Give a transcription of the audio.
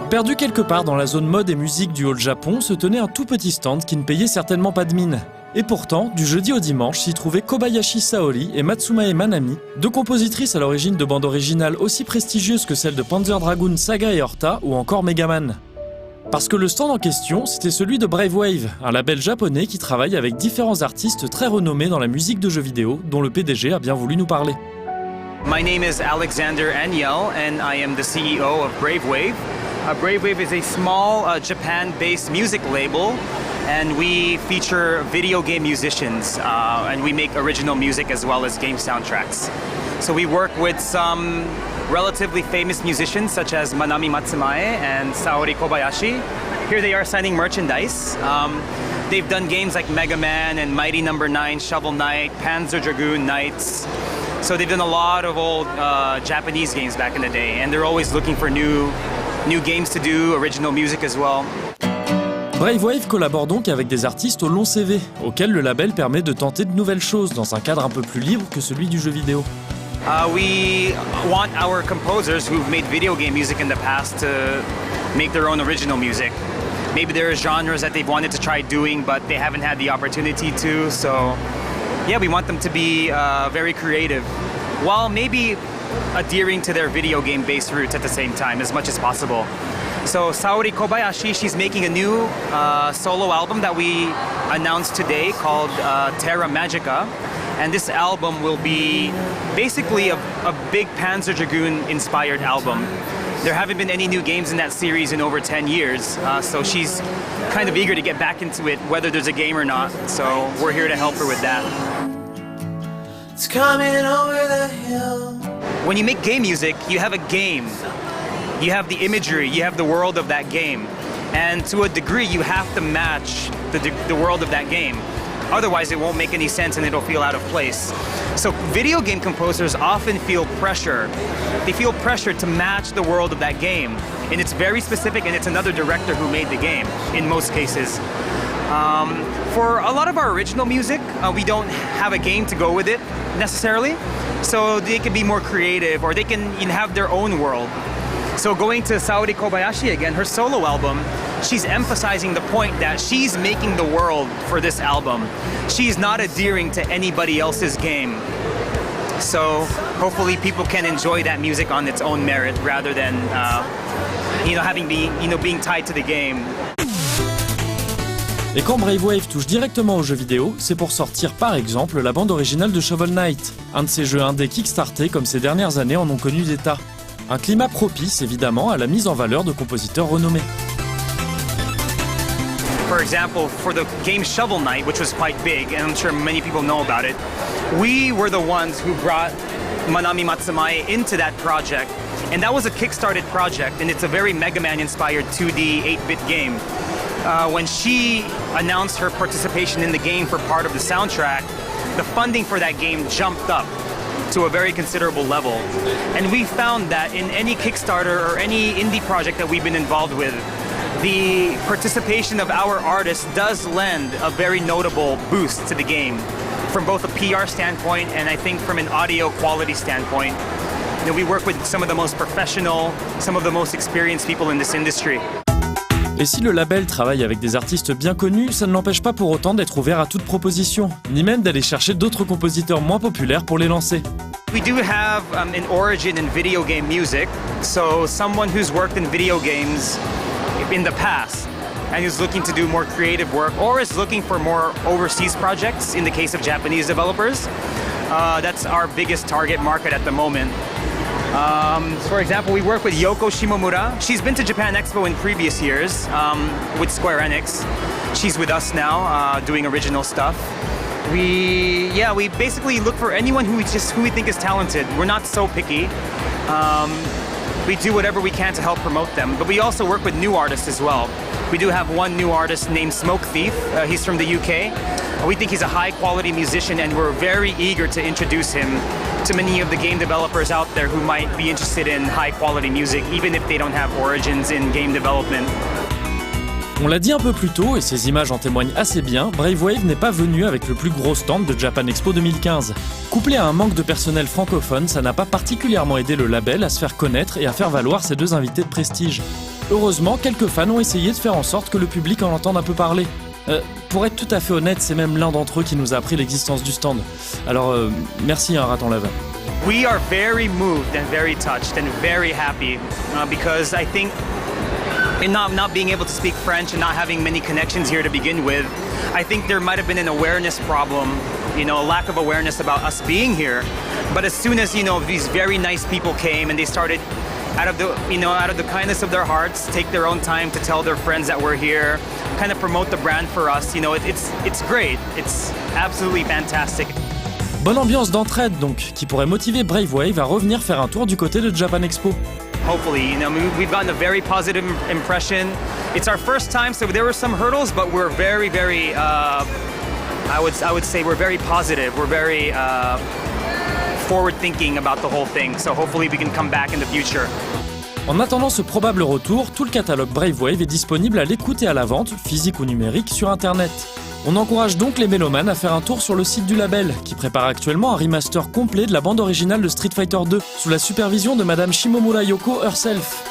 Perdu quelque part dans la zone mode et musique du Haut-Japon, se tenait un tout petit stand qui ne payait certainement pas de mine. Et pourtant, du jeudi au dimanche, s'y trouvaient Kobayashi Saori et Matsumae Manami, deux compositrices à l'origine de bandes originales aussi prestigieuses que celles de Panzer Dragoon, Saga et Horta ou encore Megaman. Parce que le stand en question, c'était celui de Brave Wave, un label japonais qui travaille avec différents artistes très renommés dans la musique de jeux vidéo, dont le PDG a bien voulu nous parler. My name is Alexander Anyel and I am the CEO of Brave Wave. Brave Wave is a small Japan-based music label and we feature video game musicians and we make original music as well as game soundtracks. So we work with some relatively famous musicians such as Manami Matsumae and Saori Kobayashi. Here they are signing merchandise. They've done games like Mega Man and Mighty No. 9, Shovel Knight, Panzer Dragoon Knights. So they've done a lot of old Japanese games back in the day and they're always looking for new games to do, original music as well. Brave Wave collabore donc avec des artistes au long CV, auxquels le label permet de tenter de nouvelles choses dans un cadre un peu plus libre que celui du jeu vidéo. We want our composers who've made video game music in the past to make their own original music. Maybe there are genres that they've wanted to try doing, but they haven't had the opportunity to. So, yeah, we want them to be very creative, while maybe adhering to their video game-based roots at the same time, as much as possible. So Saori Kobayashi, she's making a new solo album that we announced today called Terra Magica. And this album will be basically a big Panzer Dragoon-inspired album. There haven't been any new games in that series in over 10 years, so she's kind of eager to get back into it, whether there's a game or not. So we're here to help her with that. It's coming over the hill. When you make game music, you have a game. You have the imagery, you have the world of that game. And to a degree, you have to match the world of that game. Otherwise, it won't make any sense and it'll feel out of place. So video game composers often feel pressure. They feel pressure to match the world of that game. And it's very specific and it's another director who made the game, in most cases. For a lot of our original music, we don't have a game to go with it, necessarily. So they can be more creative or they can have their own world. So going to Saori Kobayashi again, her solo album, she's emphasizing the point that she's making the world for this album. She's not adhering to anybody else's game. So hopefully people can enjoy that music on its own merit rather than being tied to the game. Et quand Brave Wave touche directement aux jeux vidéo, c'est pour sortir par exemple la bande originale de Shovel Knight, un de ces jeux indés kickstartés comme ces dernières années en ont connu des tas. Un climat propice évidemment à la mise en valeur de compositeurs renommés. For example, for the game Shovel Knight, which was quite big, and I'm sure many people know about it, we were the ones who brought Manami Matsumae into that project. And that was a kickstarted project, and it's a very Mega Man-inspired 2D 8-bit game. When she announced her participation in the game for part of the soundtrack, the funding for that game jumped up to a very considerable level. And we found that in any Kickstarter or any indie project that we've been involved with, the participation of our artists does lend a very notable boost to the game from both a PR standpoint and I think from an audio quality standpoint. We work with some of the most professional, some of the most experienced people in this industry. Et si le label travaille avec des artistes bien connus, ça ne l'empêche pas pour autant d'être ouvert à toute proposition, ni même d'aller chercher d'autres compositeurs moins populaires pour les lancer. We do have an origin in video game music, so someone who's worked in video games in the past and who's looking to do more creative work or is looking for more overseas projects in the case of Japanese developers. That's our biggest target market at the moment. For example, we work with Yoko Shimomura. She's been to Japan Expo in previous years with Square Enix. She's with us now doing original stuff. We basically look for anyone who we think is talented. We're not so picky. We do whatever we can to help promote them, but we also work with new artists as well. We do have one new artist named Smoke Thief. He's from the UK. We think he's a high-quality musician, and we're very eager to introduce him to many of the game developers out there who might be interested in high-quality music, even if they don't have origins in game development. On l'a dit un peu plus tôt, et ces images en témoignent assez bien, Brave Wave n'est pas venu avec le plus gros stand de Japan Expo 2015. Couplé à un manque de personnel francophone, ça n'a pas particulièrement aidé le label à se faire connaître et à faire valoir ses deux invités de prestige. Heureusement, quelques fans ont essayé de faire en sorte que le public en entende un peu parler. Pour être tout à fait honnête, c'est même l'un d'entre eux qui nous a appris l'existence du stand. Alors, merci, raton laveur. We are very moved and very touched and very happy because I think in not being able to speak French and not having many connections here to begin with, I think there might have been an awareness problem, a lack of awareness about us being here. But as soon as, these very nice people came and they started out of the kindness of their hearts, take their own time to tell their friends that we're here, kind of promote the brand for us, it's great. It's absolutely fantastic. Bonne ambiance d'entraide donc, qui pourrait motiver Brave Wave à revenir faire un tour du côté de Japan Expo. Hopefully, we've gotten a very positive impression. It's our first time, so there were some hurdles, but we're very, very, I would say we're very positive. We're very forward thinking about the whole thing. So hopefully we can come back in the future. En attendant ce probable retour, tout le catalogue Brave Wave est disponible à l'écoute et à la vente, physique ou numérique, sur Internet. On encourage donc les mélomanes à faire un tour sur le site du label, qui prépare actuellement un remaster complet de la bande originale de Street Fighter 2, sous la supervision de Madame Shimomura Yoko herself.